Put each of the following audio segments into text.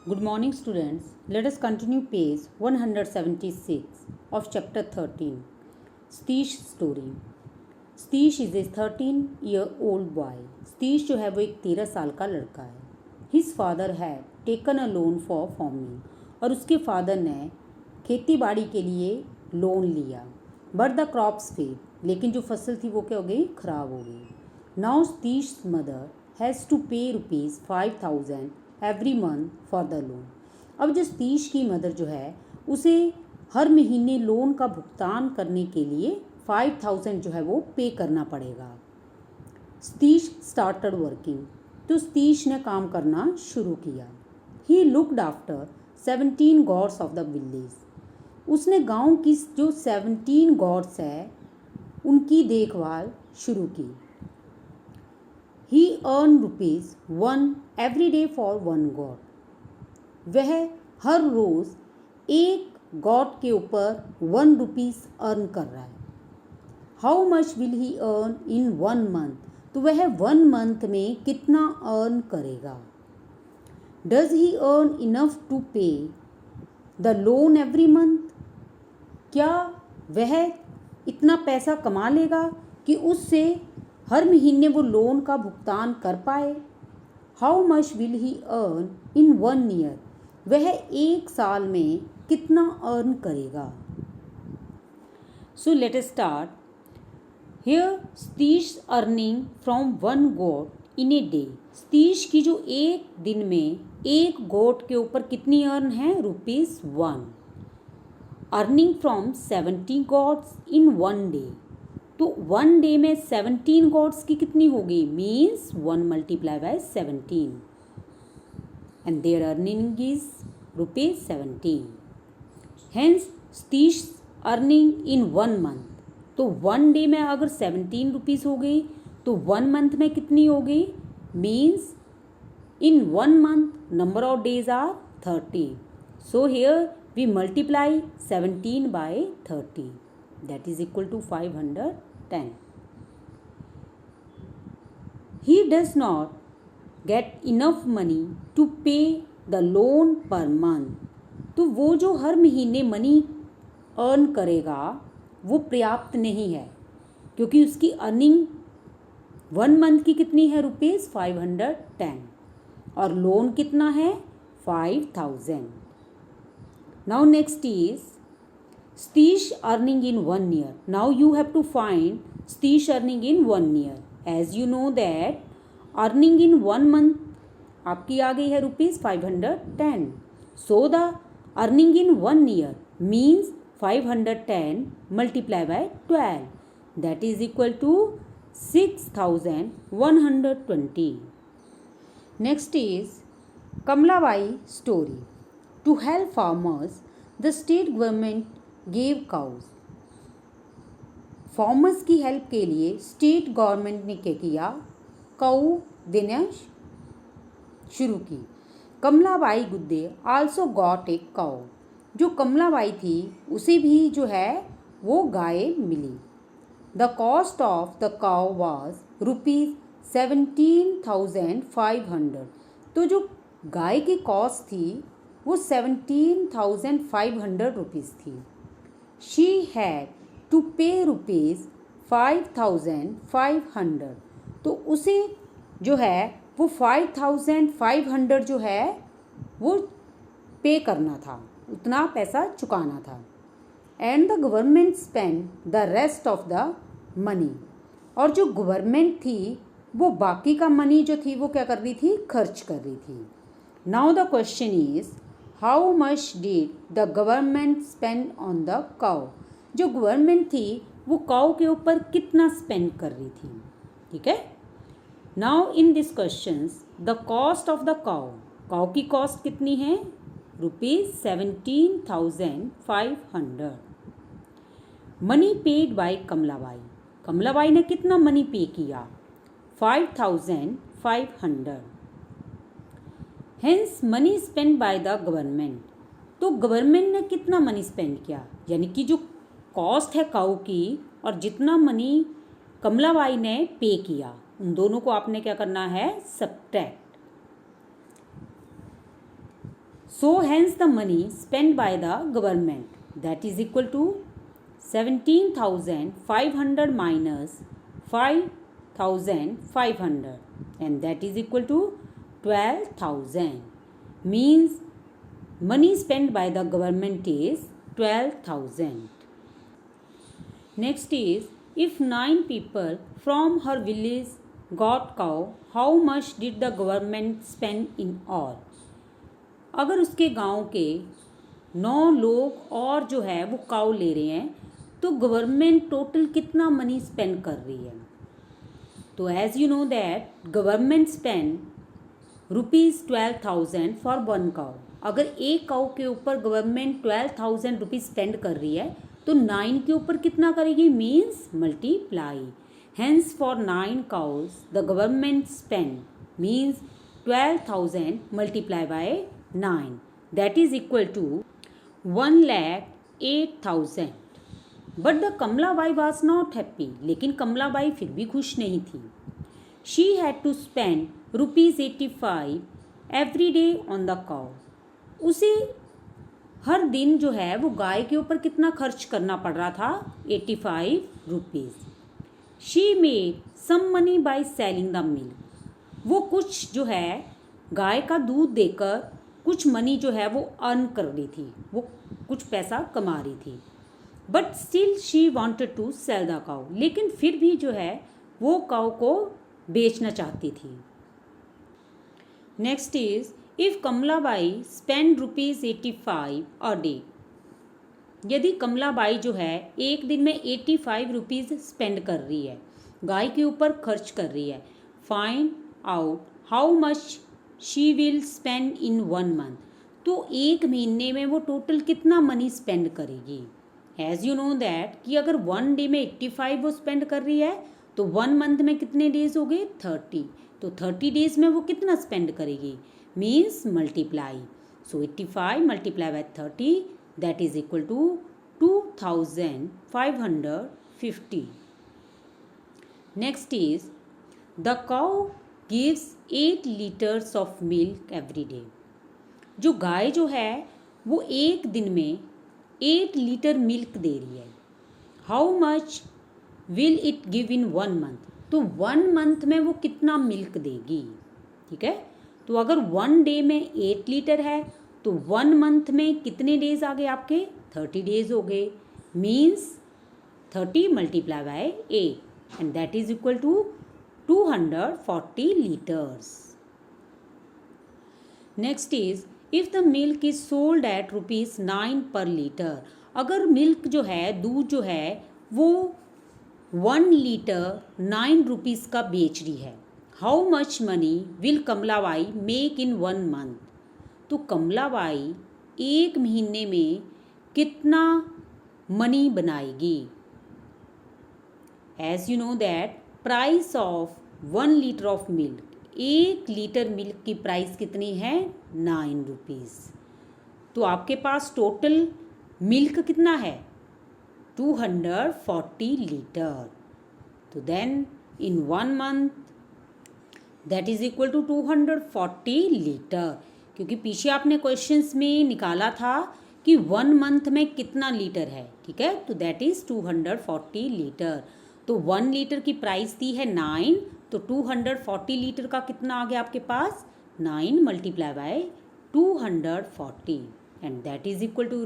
Good morning, students. Let us continue page 176 of chapter 13. Satish story. Satish is a 13-year-old boy. Satish जो है वो एक 13 साल का लड़का है. His father had taken a loan for farming. और उसके फादर ने खेती बाड़ी के लिए लोन लिया. But the crops failed. लेकिन जो फसल थी वो क्या हो गई, खराब हो गई. Now Satish's mother has to pay rupees 5,000 every month for the loan. अब जो सतीश की मदर जो है उसे हर महीने लोन का भुगतान करने के लिए 5,000 जो है वो पे करना पड़ेगा. Satish started working. तो सतीश ने काम करना शुरू किया. He looked after 17 God's of the village. उसने गांव की जो 17 गॉड्स है उनकी देखभाल शुरू की. He earned ₹1 every day for one god. वह हर रोज़ एक गॉड के ऊपर ₹1 अर्न कर रहा है. How much will he earn in 1 month? तो वह 1 मंथ में कितना अर्न करेगा. Does he earn enough to pay the loan every month? क्या वह इतना पैसा कमा लेगा कि उससे हर महीने वो लोन का भुगतान कर पाए. How much will he earn in 1 year? वह एक साल में कितना अर्न करेगा. So let us start here. Satish earning from 1 goat in a day. Satish की जो एक दिन में एक गोट के ऊपर कितनी अर्न है, ₹1. Earning from 70 goats in 1 day. तो 1 डे में 17 गॉड्स की कितनी होगी, means 1 multiply by 17 and their earning is ₹17. Hence Satish earning in 1 month. तो 1 डे में अगर 17 रुपीज़ हो गई तो 1 मंथ में कितनी हो गई, means in 1 month number of days are 30. So here we multiply 17 by 30. That is equal to 510. He does not get enough money to pay the loan per month. तो वो जो हर महीने मनी अर्न करेगा वो पर्याप्त नहीं है क्योंकि उसकी अर्निंग 1 मंथ की कितनी है, ₹510 और लोन कितना है, 5,000. Now next is Satish earning in 1 year. Now you have to find Satish earning in 1 year. As you know that earning in 1 month आपकी आ गई है ₹510. So the earning in 1 year means 510 multiplied by 12. That is equal to 6,120. Next is Kamlabai story. To help farmers, the state government gave cows. Farmers की help के लिए state government ने क्या किया, काऊ देना शुरू की. Kamlabai Gudde also got a cow. जो कमलाबाई थी उसे भी जो है वो गाय मिली. The cost of the cow was ₹17,500. तो जो गाय की कॉस्ट थी वो 17,500 रुपीज़ थी. She had to pay ₹5,500. तो उसे जो है वो 5,500 जो है वो पे करना था, उतना पैसा चुकाना था. And the government spend the rest of the money. और जो गवर्नमेंट थी वो बाकी का मनी जो थी वो क्या कर रही थी, खर्च कर रही थी. Now the question is how much did the government spend on the cow. जो गवर्नमेंट थी वो काउ के ऊपर कितना स्पेंड कर रही थी. ठीक है. Now in this questions the cost of the cow. Cow की कॉस्ट कितनी है, ₹17,500. Money paid by Kamlabai. Kamlabai ने कितना मनी पे किया, 5,500. Hence money spend by the government. तो गवर्नमेंट ने कितना मनी स्पेंड किया, यानी कि जो कॉस्ट है काऊ की और जितना मनी कमलाबाई ने पे किया उन दोनों को आपने क्या करना है, subtract. So hence the money spent by the government, that is equal to 17,500 minus 5,500, and that is equal to 12,000. Means money spent by the government is 12,000. Next is, if 9 people from her village got cow, how much did the government spend in all? अगर उसके गांव के 9 लोग और जो है वो काऊ ले रहे हैं तो गवर्नमेंट टोटल कितना मनी स्पेंड कर रही है? तो as you know that government spend ₹12,000 for 1 cow. अगर एक काऊ के ऊपर गवर्नमेंट 12,000 रुपीज़ स्पेंड कर रही है तो 9 के ऊपर कितना करेगी? Means multiply. Hence for 9 cows the government spend means 12,000 multiply by 9, that is equal to 1,08,000. But the Kamlabai was not happy. लेकिन कमलाबाई फिर भी खुश नहीं थी. She had to spend ₹85 every day on the cow. उसे हर दिन जो है वो गाय के ऊपर कितना खर्च करना पड़ रहा था? 85 rupees. She made some money by selling the milk. वो कुछ जो है गाय का दूध देकर कुछ मनी जो है वो अर्न कर रही थी, वो कुछ पैसा कमा रही थी. But still she wanted to sell the cow. लेकिन फिर भी जो है वो काउ को बेचना चाहती थी. Next is, if Kamlabai spend ₹85 a day. यदि कमलाबाई जो है एक दिन में 85 रुपीज़ स्पेंड कर रही है, गाय के ऊपर खर्च कर रही है, find out how much she will spend in 1 month. तो एक महीने में वो टोटल कितना मनी स्पेंड करेगी? एज यू नो दैट कि अगर 1 डे में 85 वो स्पेंड कर रही है तो 1 मंथ में कितने डेज हो गए? 30. तो 30 डेज में वो कितना स्पेंड करेगी? Means multiply. So 85 multiply by 30, that is equal to 2,550. Next is, the cow gives 8 liters of milk every day. जो गाय जो है वो एक दिन में 8 लीटर मिल्क दे रही है. How much will it give in 1 month. तो 1 मंथ में वो कितना मिल्क देगी? ठीक है, तो अगर 1 डे में 8 लीटर है तो 1 मंथ में कितने डेज आ गए आपके? 30 डेज हो गए. Means 30 multiply by 8 and that is equal to 240 liters. Next is, if the milk is sold at ₹9 per liter. अगर मिल्क जो है, दूध जो है वो 1 लीटर 9 रुपीज़ का बेच रही है, how much money will Kamlabai make in 1 month. तो कमलाबाई एक महीने में कितना मनी बनाएगी? As you know that price of 1 litre of milk, 1 litre milk की प्राइस कितनी है? 9 रुपीज़. तो आपके पास टोटल मिल्क कितना है? 240 लीटर. तो then in 1 month that is equal to 240 litre. क्योंकि पीछे आपने क्वेश्चंस में निकाला था कि 1 मंथ में कितना लीटर है. ठीक है, तो दैट इज 240 लीटर. तो 1 लीटर की प्राइस दी है 9, तो 240 लीटर का कितना आ गया आपके पास? 9 multiply by 240 and that is equal to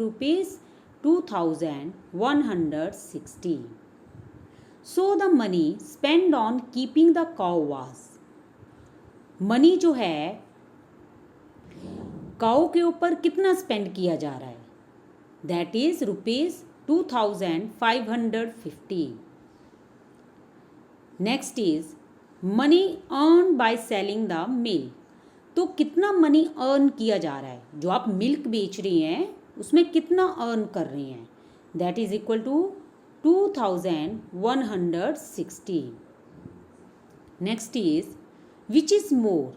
₹2,160. So the money spend on keeping the cow was. Money जो है काउ के ऊपर कितना स्पेंड किया जा रहा है? That is ₹2,550. Next is money earn by selling the milk. तो कितना मनी अर्न किया जा रहा है? जो आप मिल्क बेच रही हैं उसमें कितना अर्न कर रही हैं? That is equal to 2,160. Next is, which is more,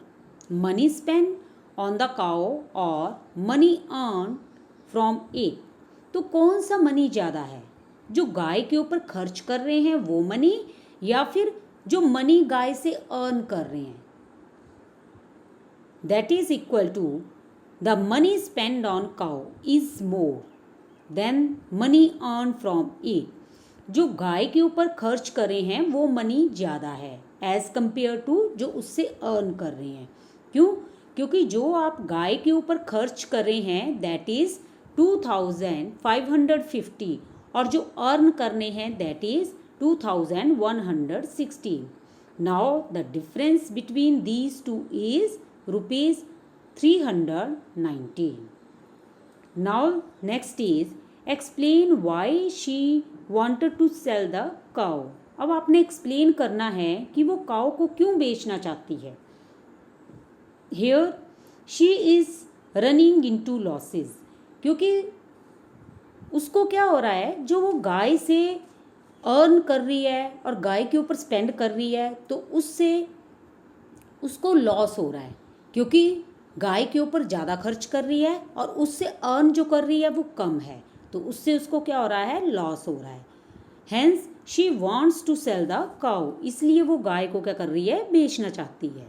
money spend on the cow और मनी अर्न फ्रॉम इट. तो कौन सा मनी ज़्यादा है? जो गाय के ऊपर खर्च कर रहे हैं वो मनी, या फिर जो मनी गाय से अर्न कर रहे हैं? That is equal to the money spend on cow is more than money earn from it. जो गाय के ऊपर खर्च करे हैं वो मनी ज़्यादा है एज कंपेयर टू जो उससे अर्न कर रहे हैं। क्यों? क्योंकि जो आप गाय के ऊपर खर्च कर रहे हैं दैट इज़ 2550 और जो अर्न करने हैं that is 2160। Now the difference between these two is ₹390। Now next is explain why she wanted to sell the cow। अब आपने एक्सप्लेन करना है कि वो काऊ को क्यों बेचना चाहती है। Here she is running into losses, क्योंकि उसको क्या हो रहा है, जो वो गाय से अर्न कर रही है और गाय के ऊपर स्पेंड कर रही है तो उससे उसको लॉस हो रहा है, क्योंकि गाय के ऊपर ज़्यादा खर्च कर रही है और उससे अर्न जो कर रही है वो कम है, तो उससे उसको क्या हो रहा है, लॉस हो रहा है। Hence she wants to sell the cow, इसलिए वो गाय को क्या कर रही है, बेचना चाहती है।